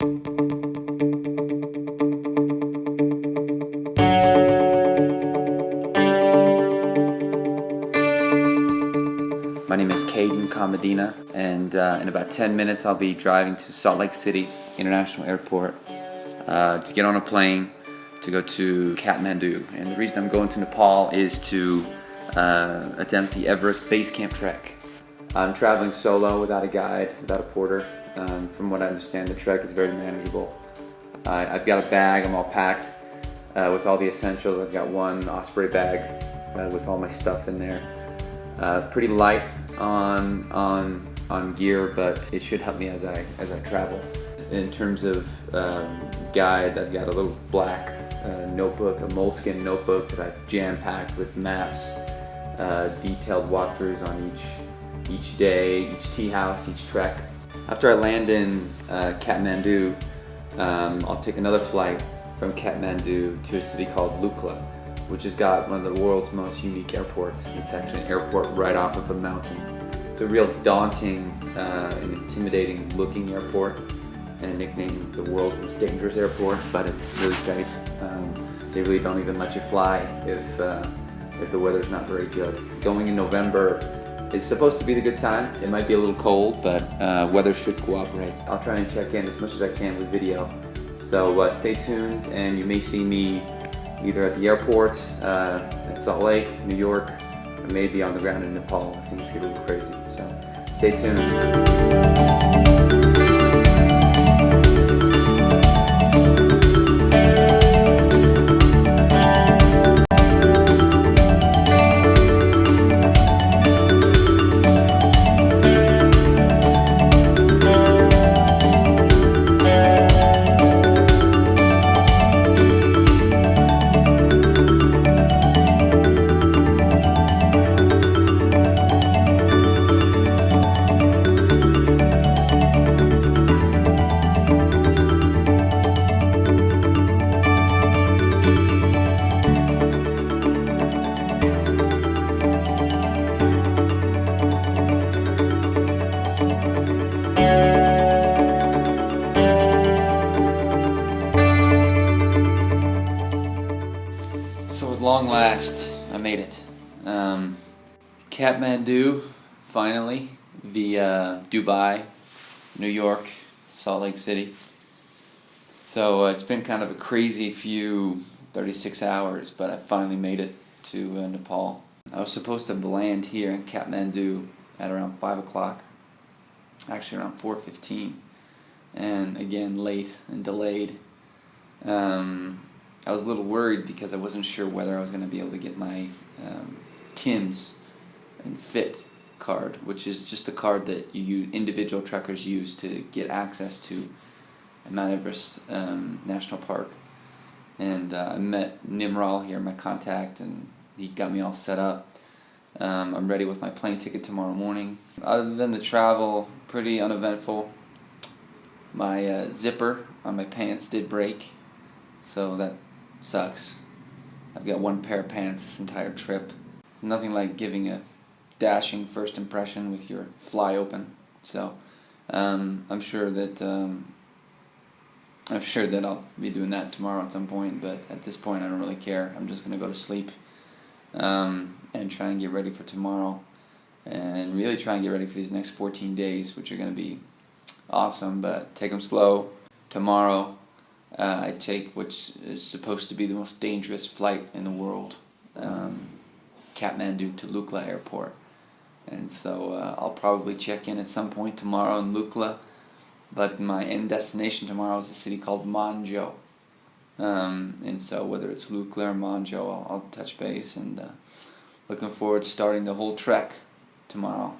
My name is Kathmandu, and in about 10 minutes I'll be driving to Salt Lake City International Airport to get on a plane to go to Kathmandu. And the reason I'm going to Nepal is to attempt the Everest Base Camp trek. I'm traveling solo without a guide, without a porter. From what I understand, the trek is very manageable. I've got a bag, I'm all packed with all the essentials. I've got one Osprey bag with all my stuff in there. Pretty light on gear, but it should help me as I travel. In terms of guide, I've got a little black notebook, a moleskin notebook that I've jam-packed with maps, detailed walkthroughs on each day, each tea house, each trek. After I land in Kathmandu, I'll take another flight from Kathmandu to a city called Lukla, which has got one of the world's most unique airports. It's actually an airport right off of a mountain. It's a real daunting and intimidating looking airport, and nicknamed the world's most dangerous airport, but it's really safe. They really don't even let you fly if the weather's not very good. Going in November is supposed to be the good time. It might be a little cold, but weather should cooperate. I'll try and check in as much as I can with video. So stay tuned, and you may see me either at the airport in Salt Lake, New York, or maybe on the ground in Nepal if things get a little crazy. So stay tuned. So at long last, I made it. Kathmandu, finally, via Dubai, New York, Salt Lake City. So it's been kind of a crazy few 36 hours, but I finally made it to Nepal. I was supposed to land here in Kathmandu at around 5 o'clock, actually around 4:15, and again late and delayed. I was a little worried because I wasn't sure whether I was going to be able to get my TIMS and FIT card, which is just the card that individual trekkers use to get access to Mount Everest National Park. And I met Nimral here, my contact, and he got me all set up. I'm ready with my plane ticket tomorrow morning. Other than the travel, pretty uneventful. My zipper on my pants did break, so that sucks. I've got one pair of pants this entire trip. Nothing like giving a dashing first impression with your fly open. So I'm sure that I'll be doing that tomorrow at some point. But at this point, I don't really care. I'm just gonna go to sleep and try and get ready for tomorrow, and really try and get ready for these next 14 days, which are gonna be awesome. But take them slow. Tomorrow, I take which is supposed to be the most dangerous flight in the world, Kathmandu to Lukla Airport. And so I'll probably check in at some point tomorrow in Lukla, but my end destination tomorrow is a city called MONJO. And so whether it's Lukla or MONJO, I'll touch base, and looking forward to starting the whole trek tomorrow.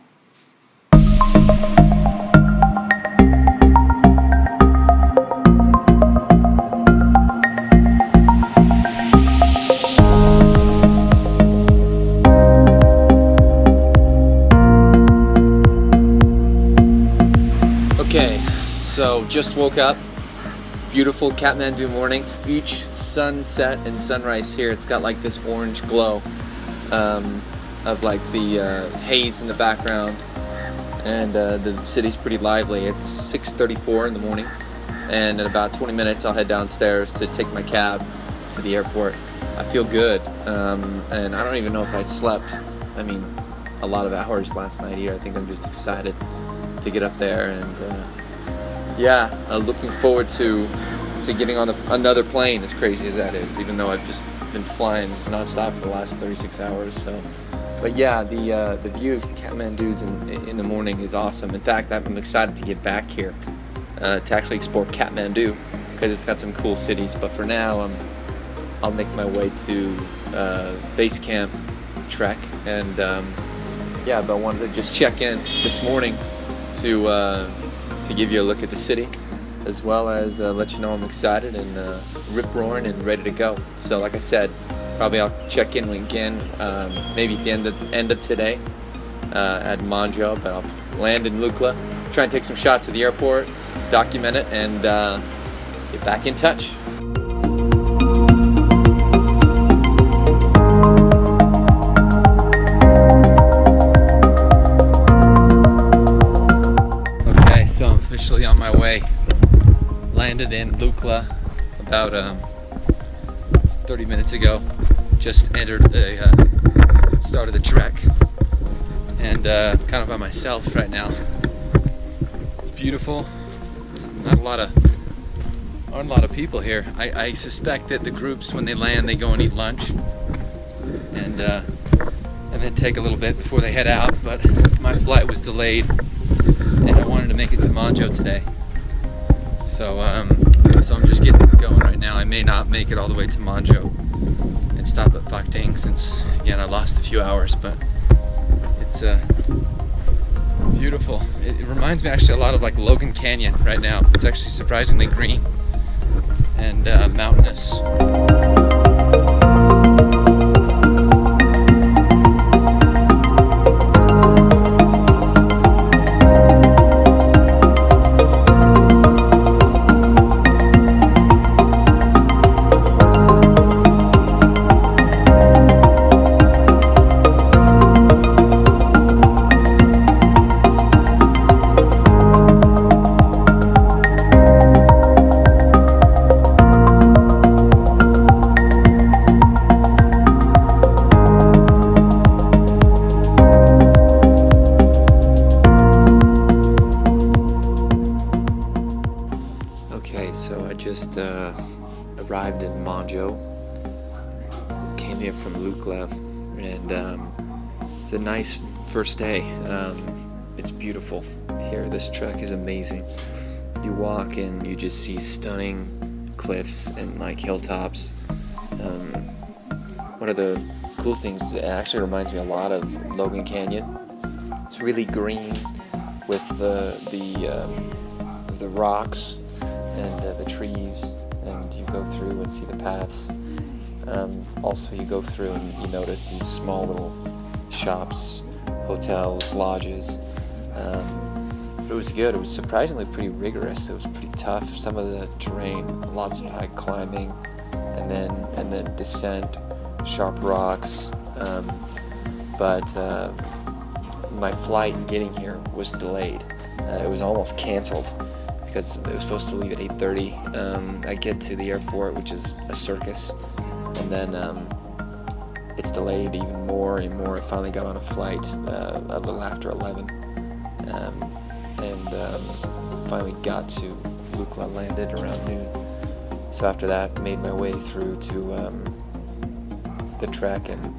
Okay, so just woke up. Beautiful Kathmandu morning. Each sunset and sunrise here, it's got like this orange glow of like the haze in the background, and the city's pretty lively. It's 6:34 in the morning, and in about 20 minutes I'll head downstairs to take my cab to the airport. I feel good, and I don't even know if I slept, I mean, a lot of hours last night here. I think I'm just excited to get up there, and yeah, looking forward to getting on another plane, as crazy as that is, even though I've just been flying non-stop for the last 36 hours. So, but yeah, the view of Kathmandu in the morning is awesome. In fact, I'm excited to get back here to actually explore Kathmandu, because it's got some cool cities. But for now, I'll make my way to base camp trek, and yeah, but I wanted to just check in this morning to give you a look at the city, as well as let you know I'm excited and rip-roaring and ready to go. So like I said, probably I'll check in again maybe at the end of today at MONJO, but I'll land in Lukla, try and take some shots at the airport, document it, and get back in touch. Okay, so I'm officially on my way. Landed in Lukla about 30 minutes ago. Just entered the start of the trek, and kind of by myself right now. It's beautiful. It's not a lot of people here. I suspect that the groups, when they land, they go and eat lunch, and then take a little bit before they head out. But my flight was delayed, and I wanted to make it to MONJO today. So I'm just getting going right now. I may not make it all the way to MONJO and stop at Phak Ting, since again I lost a few hours, but it's beautiful. It reminds me actually a lot of like Logan Canyon right now. It's actually surprisingly green and mountainous. So I just arrived in MONJO, came here from Lukla, and it's a nice first day. It's beautiful here. This trek is amazing. You walk and you just see stunning cliffs and like hilltops. One of the cool things, it actually reminds me a lot of Logan Canyon. It's really green with the rocks and the trees, and you go through and see the paths. Also, you go through and you notice these small little shops, hotels, lodges. But it was good. It was surprisingly pretty rigorous. It was pretty tough. Some of the terrain, lots of high climbing, and then descent, sharp rocks. But my flight getting here was delayed. It was almost canceled, because it was supposed to leave at 8:30. I get to the airport, which is a circus, and then it's delayed even more and more. I finally got on a flight a little after 11, and finally got to Lukla, landed around noon. So after that, made my way through to the trek, and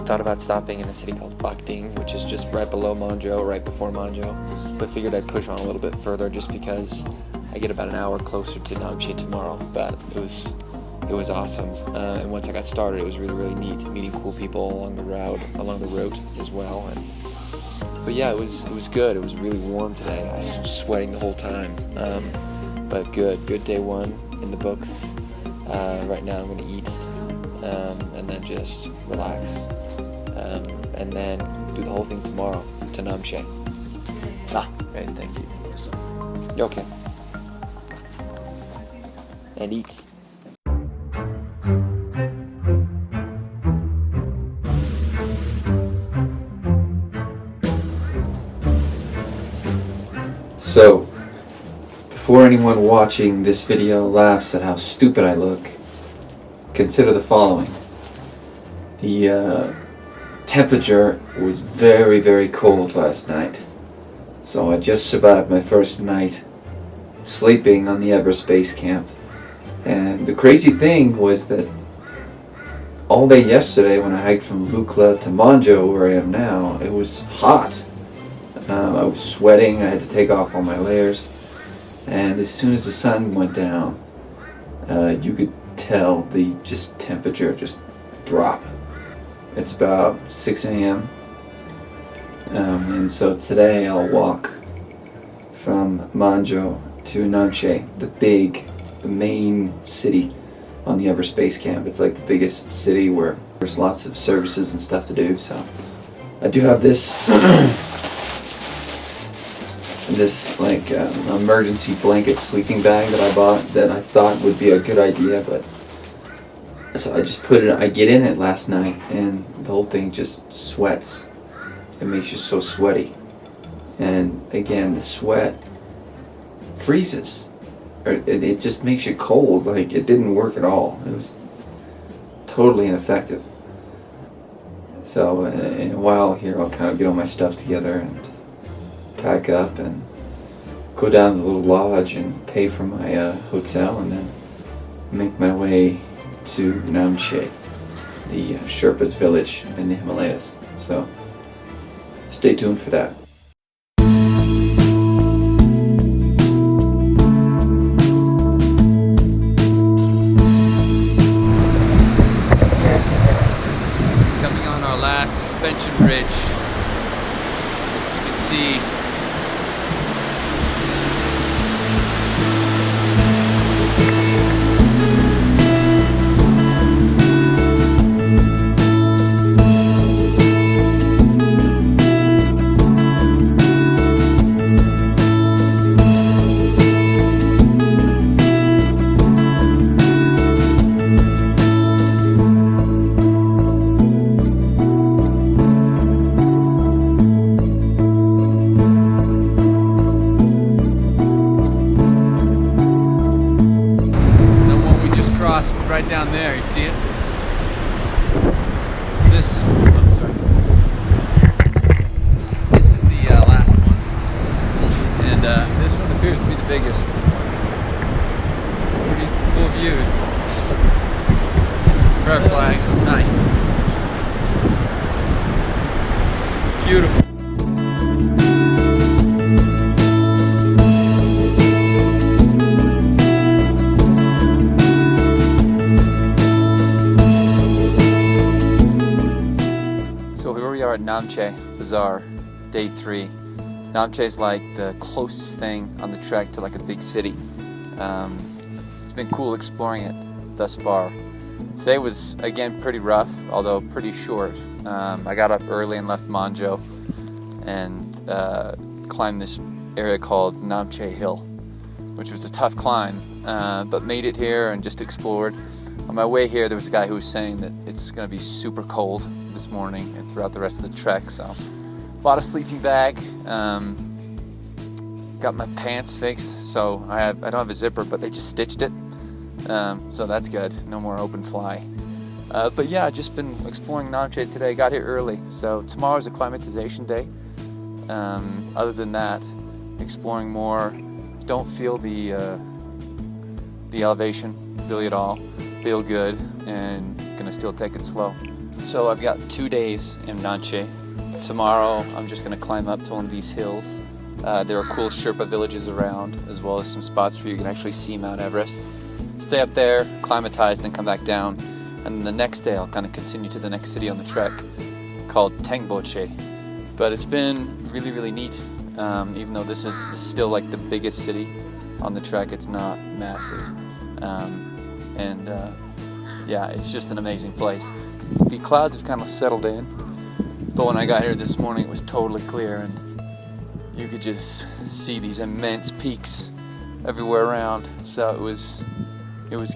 thought about stopping in a city called Phak Ting, which is just right below MONJO, right before MONJO, but figured I'd push on a little bit further just because I get about an hour closer to NAMCHE tomorrow. But it was awesome, and once I got started, it was really, really neat, meeting cool people along the route as well. But yeah, it was good. It was really warm today. I was sweating the whole time, but good day one in the books. Right now I'm going to eat, and then just relax, and then do the whole thing tomorrow to NAMCHE. Right, thank you. Okay. And eat. So, Before anyone watching this video laughs at how stupid I look, consider the following. The temperature was very, very cold last night. So I just survived my first night sleeping on the Everest Base Camp. And the crazy thing was that all day yesterday when I hiked from Lukla to MONJO, where I am now, it was hot. I was sweating, I had to take off all my layers. And as soon as the sun went down, you could tell the temperature just drop. It's about 6 a.m. And so today I'll walk from MONJO to NAMCHE, the main city on the Everest Base Camp. It's like the biggest city where there's lots of services and stuff to do. So I do have this like emergency blanket sleeping bag that I bought that I thought would be a good idea, but so I just put it. I get in it last night, and the whole thing just sweats. It makes you so sweaty, and again, the sweat freezes. It just makes you cold. Like, it didn't work at all. It was totally ineffective. So in a while here, I'll kind of get all my stuff together and pack up and go down to the little lodge and pay for my hotel, and then make my way to NAMCHE, the Sherpa's village in the Himalayas. So stay tuned for that. Coming on our last suspension bridge, you can see right down there, you see it? So this is the last one, and this one appears to be the biggest. Pretty cool views. Red flags, nice. Beautiful. At NAMCHE BAZAAR, day 3. NAMCHE is like the closest thing on the trek to like a big city. It's been cool exploring it thus far. Today was again pretty rough, although pretty short. I got up early and left MONJO and climbed this area called NAMCHE Hill, which was a tough climb, but made it here and just explored. On my way here, there was a guy who was saying that it's going to be super cold this morning and throughout the rest of the trek, so bought a sleeping bag, got my pants fixed, so I don't have a zipper, but they just stitched it, so that's good, no more open fly. But yeah, I've just been exploring NAMCHE today, got here early, so tomorrow's acclimatization day. Other than that, exploring more, don't feel the elevation really at all, feel good, and gonna still take it slow. So I've got 2 days in NAMCHE. Tomorrow I'm just going to climb up to one of these hills. There are cool Sherpa villages around, as well as some spots where you can actually see Mount Everest. Stay up there, acclimatize, then come back down. And then the next day I'll kind of continue to the next city on the trek, called NANGKARTSHANG. But it's been really, really neat. Even though this is still like the biggest city on the trek, it's not massive. Yeah, it's just an amazing place. The clouds have kind of settled in, but when I got here this morning it was totally clear, and you could just see these immense peaks everywhere around, so it was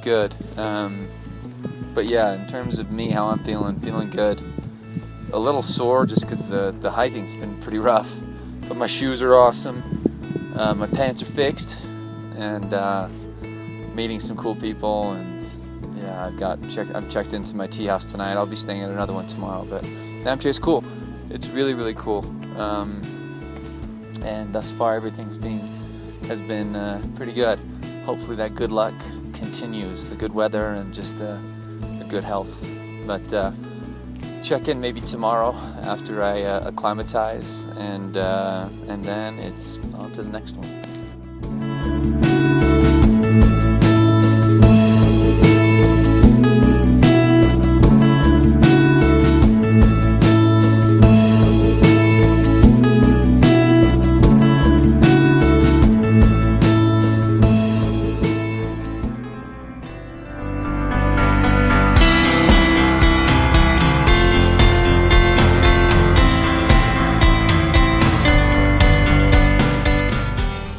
good. But yeah, in terms of me, how I'm feeling good. A little sore just because the hiking's been pretty rough, but my shoes are awesome, my pants are fixed, and meeting some cool people. And yeah, I've checked into my tea house tonight. I'll be staying at another one tomorrow. But NAMCHE is cool. It's really, really cool. And thus far, everything's has been pretty good. Hopefully, that good luck continues, the good weather and just the good health. But check in maybe tomorrow after I acclimatize, and then it's on to the next one.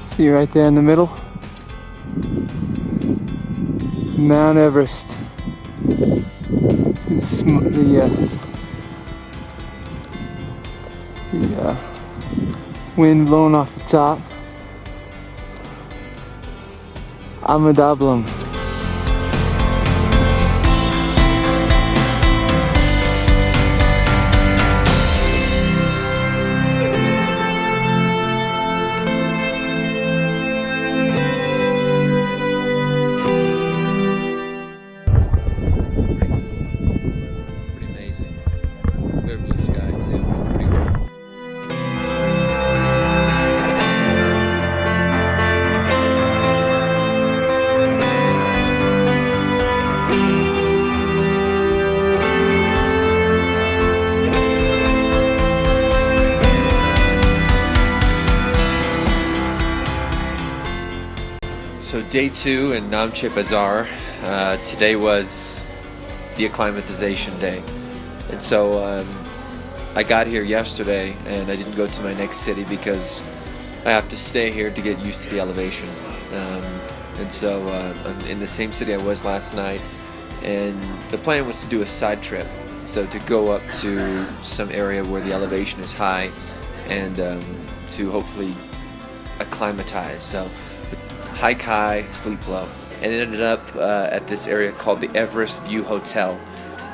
See right there in the middle, Mount Everest. See the wind blowing off the top. Amadablam. So day 2 in NAMCHE Bazaar. Today was the acclimatization day, and so I got here yesterday and I didn't go to my next city because I have to stay here to get used to the elevation. And so I'm in the same city I was last night, and the plan was to do a side trip, so to go up to some area where the elevation is high and to hopefully acclimatize. So hike high, sleep low. And it ended up at this area called the Everest View Hotel.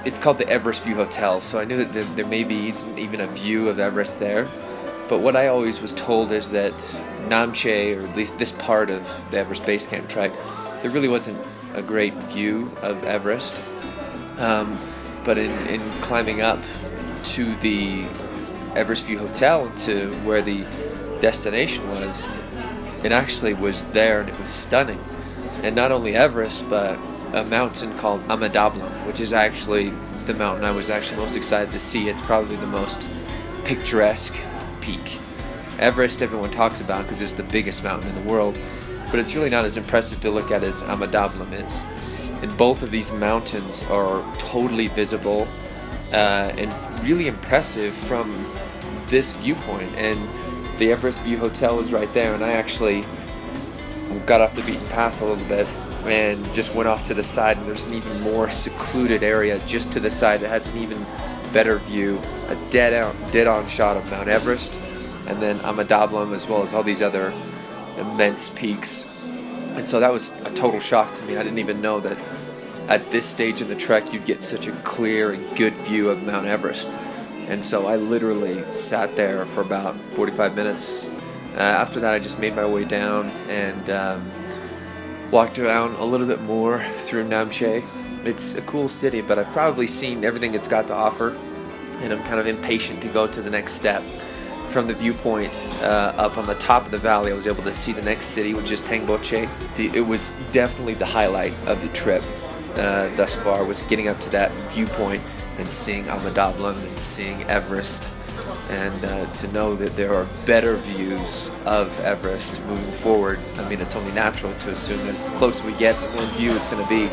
It's called the Everest View Hotel, so I knew that there maybe isn't even a view of Everest there. But what I always was told is that NAMCHE, or at least this part of the Everest Base Camp track, there really wasn't a great view of Everest. But in climbing up to the Everest View Hotel, to where the destination was, it actually was there and it was stunning. And not only Everest, but a mountain called Amadablam, which is actually the mountain I was actually most excited to see. It's probably the most picturesque peak. Everest everyone talks about because it's the biggest mountain in the world, but it's really not as impressive to look at as Amadablam is. And both of these mountains are totally visible and really impressive from this viewpoint. And the Everest View Hotel is right there, and I actually got off the beaten path a little bit and just went off to the side, and there's an even more secluded area just to the side that has an even better view, a dead-on shot of Mount Everest, and then Amadablam, as well as all these other immense peaks. And so that was a total shock to me. I didn't even know that at this stage in the trek you'd get such a clear and good view of Mount Everest. And so I literally sat there for about 45 minutes. After that, I just made my way down and walked around a little bit more through NAMCHE. It's a cool city, but I've probably seen everything it's got to offer, and I'm kind of impatient to go to the next step. From the viewpoint up on the top of the valley, I was able to see the next city, which is Tengboche. It was definitely the highlight of the trip thus far, was getting up to that viewpoint and seeing Amadablam and seeing Everest, and to know that there are better views of Everest moving forward. I mean, it's only natural to assume that the closer we get, the more view it's going to be,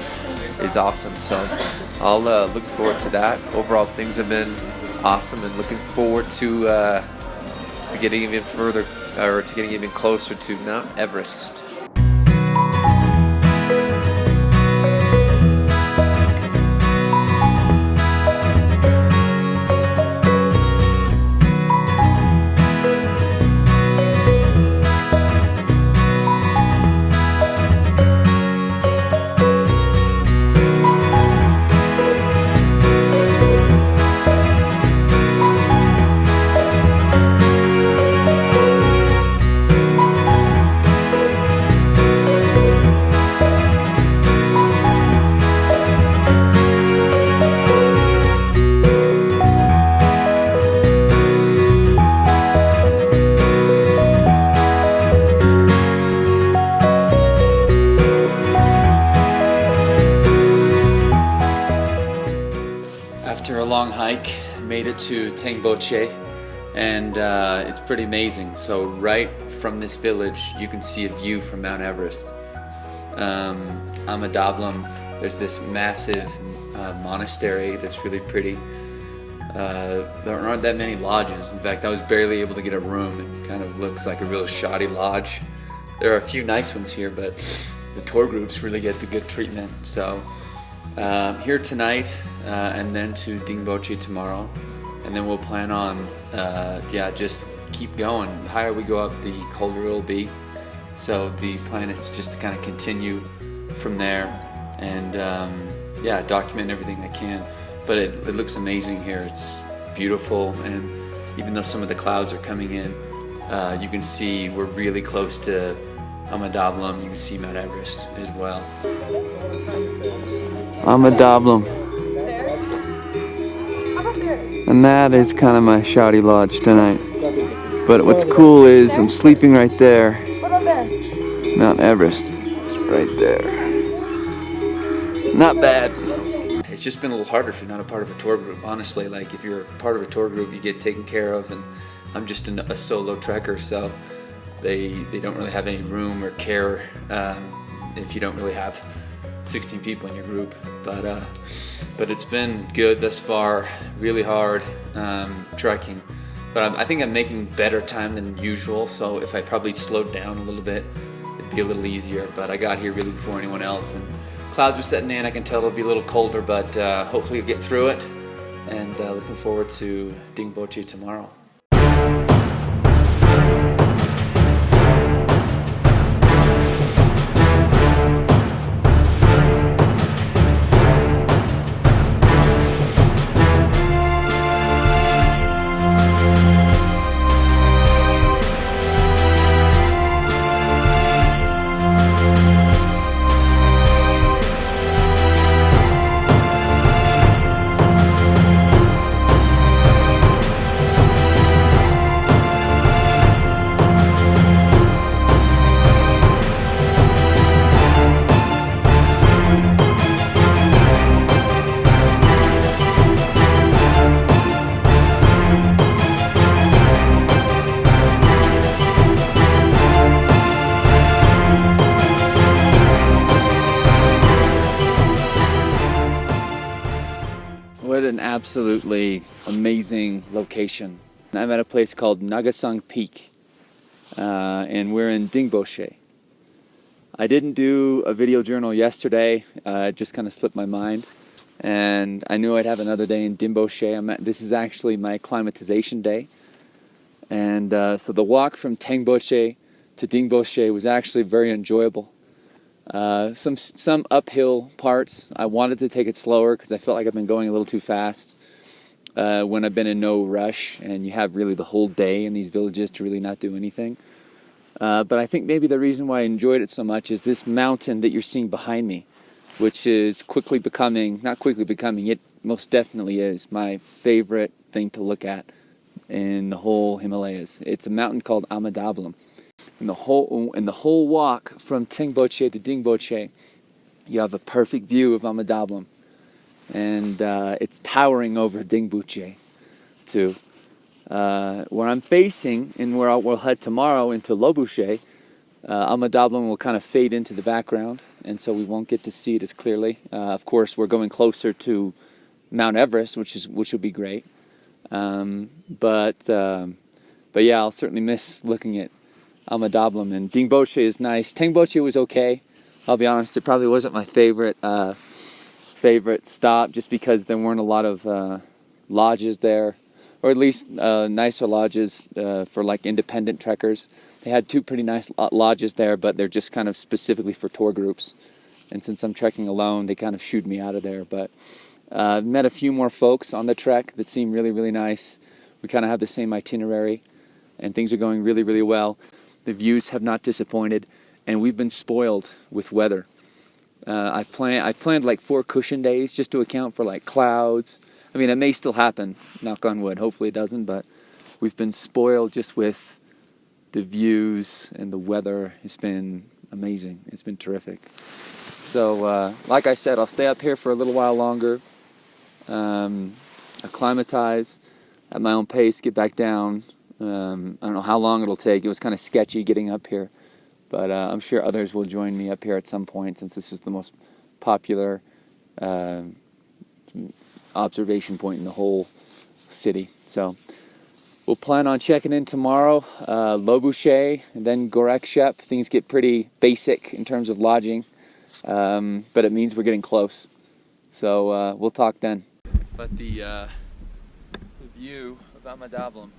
is awesome. So I'll look forward to that. Overall, things have been awesome, and looking forward to getting even further, or to getting even closer to Mount Everest. hike, made it to Tengboche, and it's pretty amazing. So right from this village you can see a view from Mount Everest. Amadablam, there's this massive monastery that's really pretty. There aren't that many lodges. In fact, I was barely able to get a room. It kind of looks like a real shoddy lodge. There are a few nice ones here, but the tour groups really get the good treatment. So here tonight, and then to Dingboche tomorrow, and then we'll plan on just keep going. The higher we go up, the colder it'll be. So the plan is just to kind of continue from there and document everything I can. But it looks amazing here. It's beautiful, and even though some of the clouds are coming in, you can see we're really close to Amadablam. You can see Mount Everest as well. Amadablam. And that is kind of my shouty lodge tonight. But what's cool is I'm sleeping right there. Mount Everest is right there. Not bad. It's just been a little harder if you're not a part of a tour group. Honestly, like if you're part of a tour group, you get taken care of, and I'm just a solo trekker, so they don't really have any room or care if you don't really have 16 people in your group. But it's been good thus far. Really hard trekking, but I think I'm making better time than usual. So if I probably slowed down a little bit, it'd be a little easier. But I got here really before anyone else, and clouds are setting in. I can tell it'll be a little colder, but hopefully we'll get through it. And looking forward to Dingboche tomorrow. What an absolutely amazing location. I'm at a place called Nagasang Peak, and we're in Dingboche. I didn't do a video journal yesterday, it just kind of slipped my mind, and I knew I'd have another day in Dingboche. This is actually my acclimatization day, and so the walk from Tengboche to Dingboche was actually very enjoyable. Some uphill parts. I wanted to take it slower because I felt like I've been going a little too fast when I've been in no rush, and you have really the whole day in these villages to really not do anything. But I think maybe the reason why I enjoyed it so much is this mountain that you're seeing behind me, which is it most definitely is my favorite thing to look at in the whole Himalayas. It's a mountain called Amadablam. In the whole walk from Tengboche to Dingboche, you have a perfect view of Amadablam, and it's towering over Dingboche too. Where I'm facing, and where we'll head tomorrow into Lobuche, Amadablam will kind of fade into the background, and so we won't get to see it as clearly. Of course, we're going closer to Mount Everest, which will be great. But yeah, I'll certainly miss looking at Amadablam, and Dingboche is nice. Tengboche was okay. I'll be honest, it probably wasn't my favorite stop, just because there weren't a lot of lodges there, or at least nicer lodges for like independent trekkers. They had two pretty nice lodges there, but they're just kind of specifically for tour groups. And since I'm trekking alone, they kind of shooed me out of there. But I've met a few more folks on the trek that seem really, really nice. We kind of have the same itinerary, and things are going really, really well. The views have not disappointed, and we've been spoiled with weather. I planned like 4 cushion days just to account for like clouds. I mean, it may still happen, knock on wood. Hopefully it doesn't, but we've been spoiled just with the views, and the weather has been amazing. It's been terrific. So, like I said, I'll stay up here for a little while longer. acclimatize at my own pace, get back down. I don't know how long it'll take. It was kind of sketchy getting up here, but I'm sure others will join me up here at some point, since this is the most popular observation point in the whole city. So we'll plan on checking in tomorrow, LOBUCHE, and then Gorekshep. Things get pretty basic in terms of lodging, but it means we're getting close. So we'll talk then. But the view of Amadablam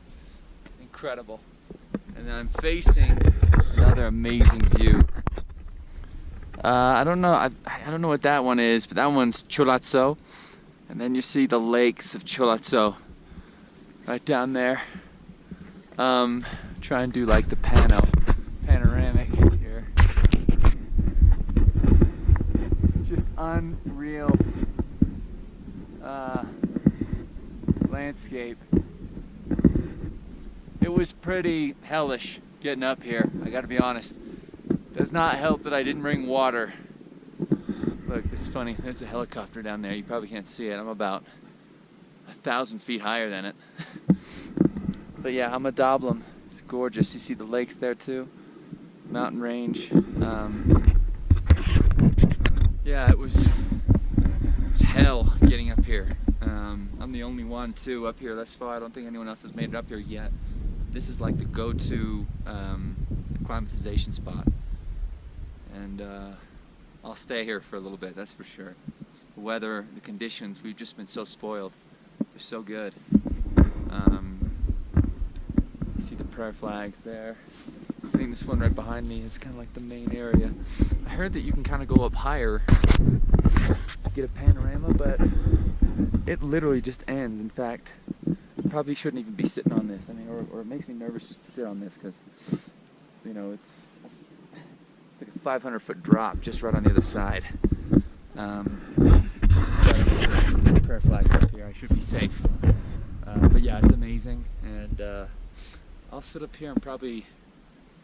is incredible. And then I'm facing another amazing view. I don't know. I don't know what that one is, but that one's Cholazzo, and then you see the lakes of Cholazzo right down there. Try and do like the panoramic here. Just unreal landscape. It was pretty hellish getting up here, I gotta be honest. Does not help that I didn't bring water. Look, it's funny, there's a helicopter down there. You probably can't see it. I'm about 1,000 feet higher than it. But yeah, Amadablam, it's gorgeous. You see the lakes there too, mountain range. Yeah, it was hell getting up here. I'm the only one too up here thus far. I don't think anyone else has made it up here yet. This is like the go-to acclimatization spot. And I'll stay here for a little bit, that's for sure. The weather, the conditions, we've just been so spoiled. They're so good. You see the prayer flags there. I think this one right behind me is kind of like the main area. I heard that you can kind of go up higher, get a panorama, but it literally just ends. In fact, I probably shouldn't even be sitting on this. I mean, or it makes me nervous just to sit on this, because, you know, it's like a 500-foot drop just right on the other side. Prayer flag up here. I should be safe. But yeah, it's amazing, and I'll sit up here and probably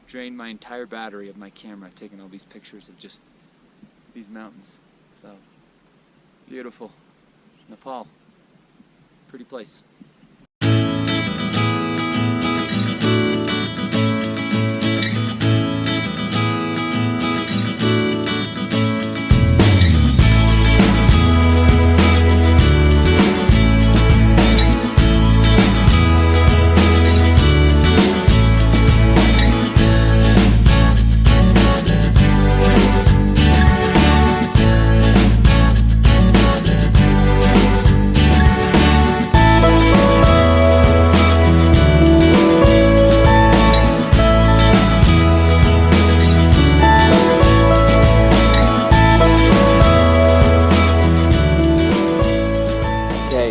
drain my entire battery of my camera taking all these pictures of just these mountains. So beautiful. Nepal, pretty place.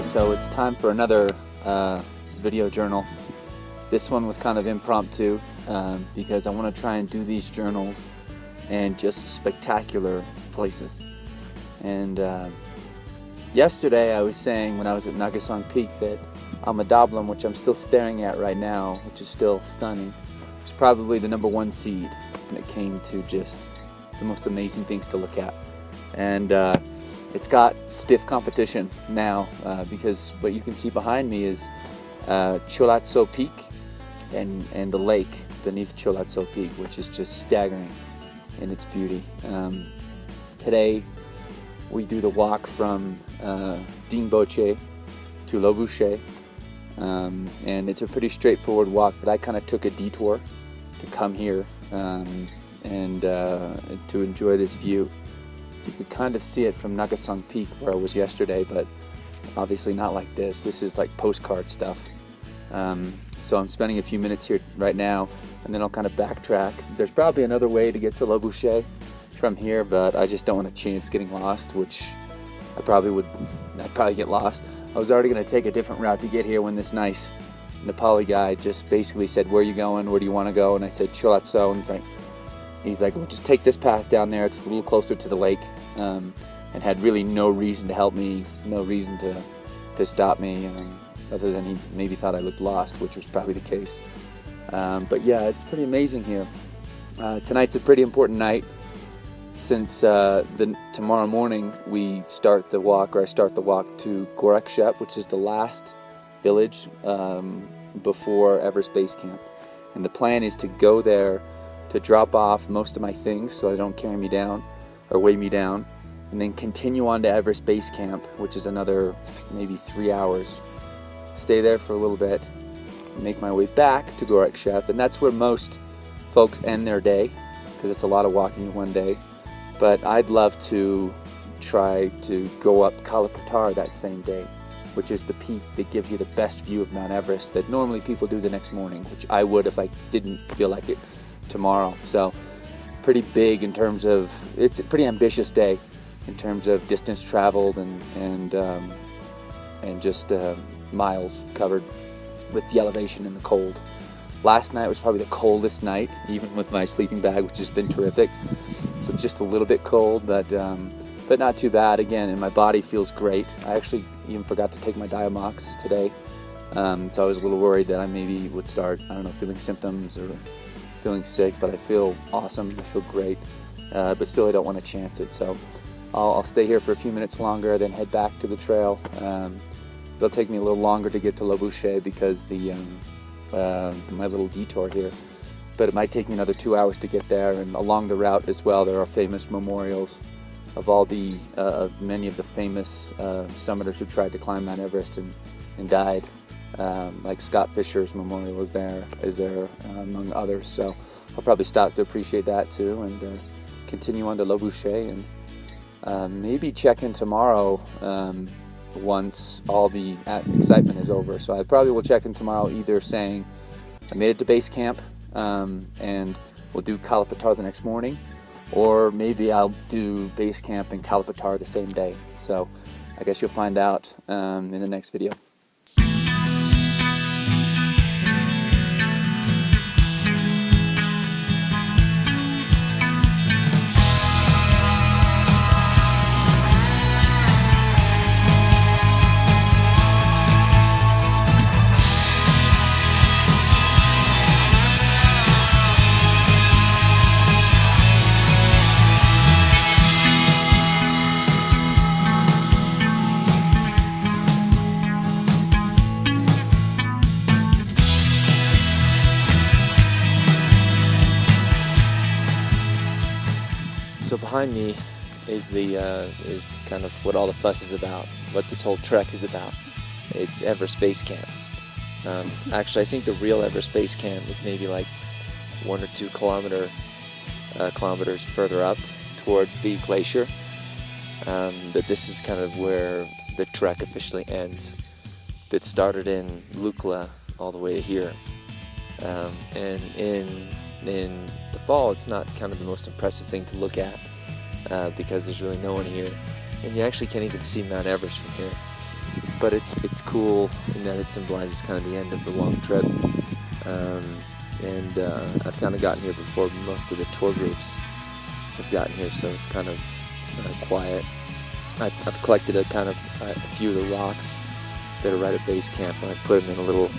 So it's time for another video journal. This one was kind of impromptu because I want to try and do these journals in just spectacular places. And yesterday I was saying when I was at Nagasong Peak that Amadablam, which I'm still staring at right now, which is still stunning, was probably the #1 seed when it came to just the most amazing things to look at. And it's got stiff competition now because what you can see behind me is Cholazzo Peak and the lake beneath Cholazzo Peak, which is just staggering in its beauty. Today we do the walk from Dinboche to LOBUCHE, and it's a pretty straightforward walk, but I kind of took a detour to come here and to enjoy this view. You could kind of see it from Nagasong Peak where I was yesterday, but obviously not like this. This is like postcard stuff. So I'm spending a few minutes here right now, and then I'll kind of backtrack. There's probably another way to get to LOBUCHE from here, but I just don't want a chance getting lost, which I'd probably get lost. I was already going to take a different route to get here when this nice Nepali guy just basically said, "Where are you going? Where do you want to go?" And I said, "Cholazzo," and he's like, "Well, just take this path down there. It's a little closer to the lake," and had really no reason to help me, no reason to stop me, other than he maybe thought I looked lost, which was probably the case. But yeah, it's pretty amazing here. Tonight's a pretty important night since tomorrow morning we start the walk, or I start the walk to Gorakshep, which is the last village before Everest Base Camp. And the plan is to go there to drop off most of my things so they don't carry me down or weigh me down, and then continue on to Everest Base Camp, which is another maybe 3 hours. Stay there for a little bit, make my way back to Gorakshep, and that's where most folks end their day, because it's a lot of walking in one day. But I'd love to try to go up Kala Patthar that same day, which is the peak that gives you the best view of Mount Everest that normally people do the next morning, which I would if I didn't feel like it tomorrow. So pretty big in terms of, it's a pretty ambitious day in terms of distance traveled and just miles covered with the elevation and the cold. Last night was probably the coldest night, even with my sleeping bag, which has been terrific. So just a little bit cold, but not too bad again, and my body feels great. I actually even forgot to take my Diamox today, so I was a little worried that I maybe would start, I don't know, feeling symptoms or feeling sick, but I feel awesome, I feel great, but still I don't want to chance it, so I'll stay here for a few minutes longer, then head back to the trail. It'll take me a little longer to get to LOBUCHE because my little detour here, but it might take me another 2 hours to get there. And along the route as well, there are famous memorials of of many of the famous summiters who tried to climb Mount Everest and died. Like Scott Fisher's memorial is there among others. So I'll probably stop to appreciate that too, and continue on to LOBUCHE, and maybe check in tomorrow once all the excitement is over. So I probably will check in tomorrow either saying I made it to base camp, and we'll do Kala Patthar the next morning, or maybe I'll do base camp and Kala Patthar the same day. So I guess you'll find out in the next video. So behind me is kind of what all the fuss is about, what this whole trek is about. It's Everest Base Camp. Actually, I think the real Everest Base Camp is maybe like 1 or 2 kilometers further up towards the glacier. But this is kind of where the trek officially ends. That started in Lukla all the way to here. And in the fall, it's not kind of the most impressive thing to look at because there's really no one here, and you actually can't even see Mount Everest from here. But it's cool in that it symbolizes kind of the end of the long trip. And I've kind of gotten here before most of the tour groups have gotten here, so it's kind of quiet. I've collected a few of the rocks that are right at base camp, and I put them in a little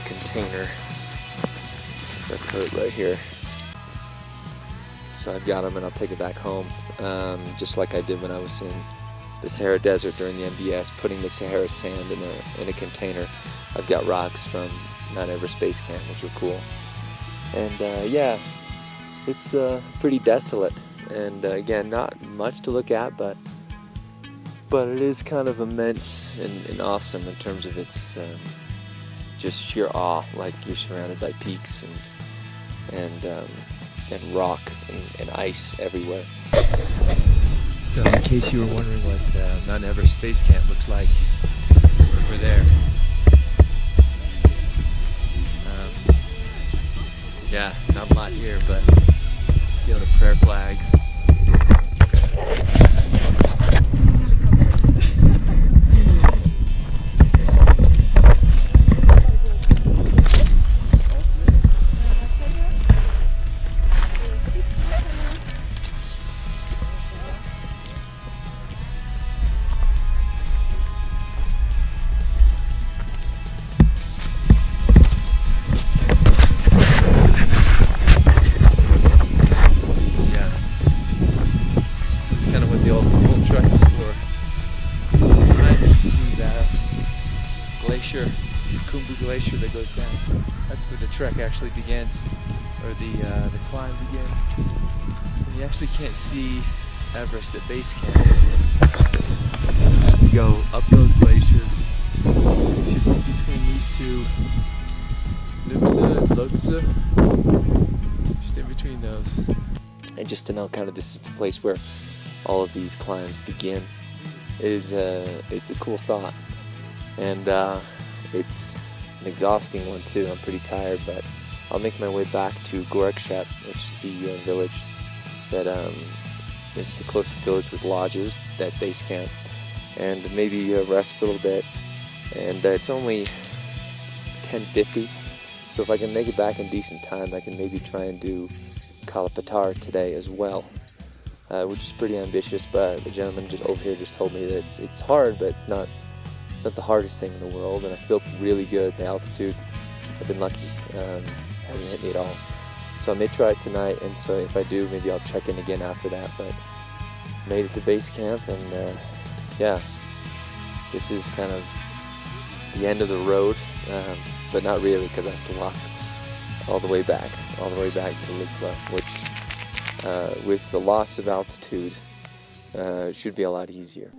container. I put it right here. So I've got them, and I'll take it back home, just like I did when I was in the Sahara Desert during the MBS, putting the Sahara sand in a container. I've got rocks from Mount Everest Base Camp, which are cool. And yeah, it's pretty desolate, and again, not much to look at, but it is kind of immense and awesome in terms of its just sheer awe. Like you're surrounded by peaks and rock and ice everywhere. So in case you were wondering what Mount Everest Base Camp looks like, we're there. Yeah, not a lot here, but see all the prayer flags. glacier that goes down. That's where the trek actually begins, or the climb begins. And you actually can't see Everest at base camp. You go up those glaciers. It's just in between these two, Lukla, just in between those. And just to know, kind of, this is the place where all of these climbs begin. It's a cool thought, and it's an exhausting one too. I'm pretty tired, but I'll make my way back to Gorekshep, which is the village that it's the closest village with lodges, that base camp, and maybe rest for a little bit. And it's only 10:50, so if I can make it back in decent time, I can maybe try and do Kala Patthar today as well, which is pretty ambitious. But the gentleman just over here just told me that it's hard, but it's not the hardest thing in the world, and I feel really good. The altitude, I've been lucky, hasn't hit me at all. So I may try it tonight, and so if I do, maybe I'll check in again after that. But made it to base camp, and yeah, this is kind of the end of the road, but not really, because I have to walk all the way back to Lukla, which with the loss of altitude should be a lot easier.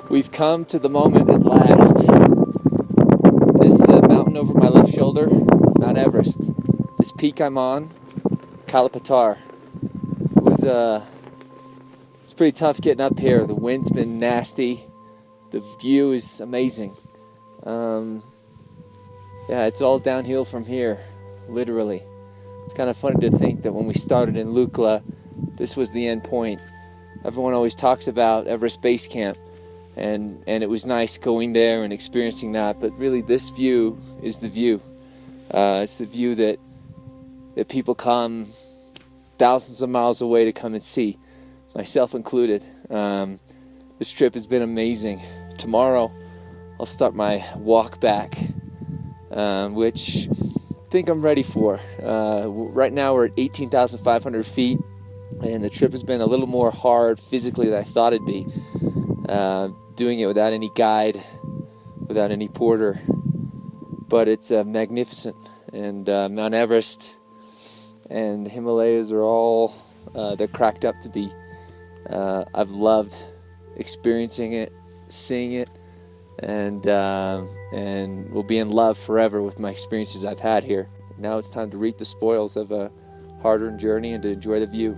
We've come to the moment at last. This mountain over my left shoulder, Mount Everest. This peak I'm on, Kala Patthar. It's pretty tough getting up here. The wind's been nasty. The view is amazing. Yeah, it's all downhill from here, literally. It's kind of funny to think that when we started in Lukla, this was the end point. Everyone always talks about Everest Base Camp. And it was nice going there and experiencing that, but really this view is the view. It's the view that people come thousands of miles away to come and see, myself included. This trip has been amazing. Tomorrow I'll start my walk back, which I think I'm ready for. Right now we're at 18,500 feet, and the trip has been a little more hard physically than I thought it'd be. Doing it without any guide, without any porter, but it's magnificent. And Mount Everest and the Himalayas are all they're cracked up to be. I've loved experiencing it, seeing it, and will be in love forever with my experiences I've had here. Now it's time to reap the spoils of a hard-earned journey and to enjoy the view.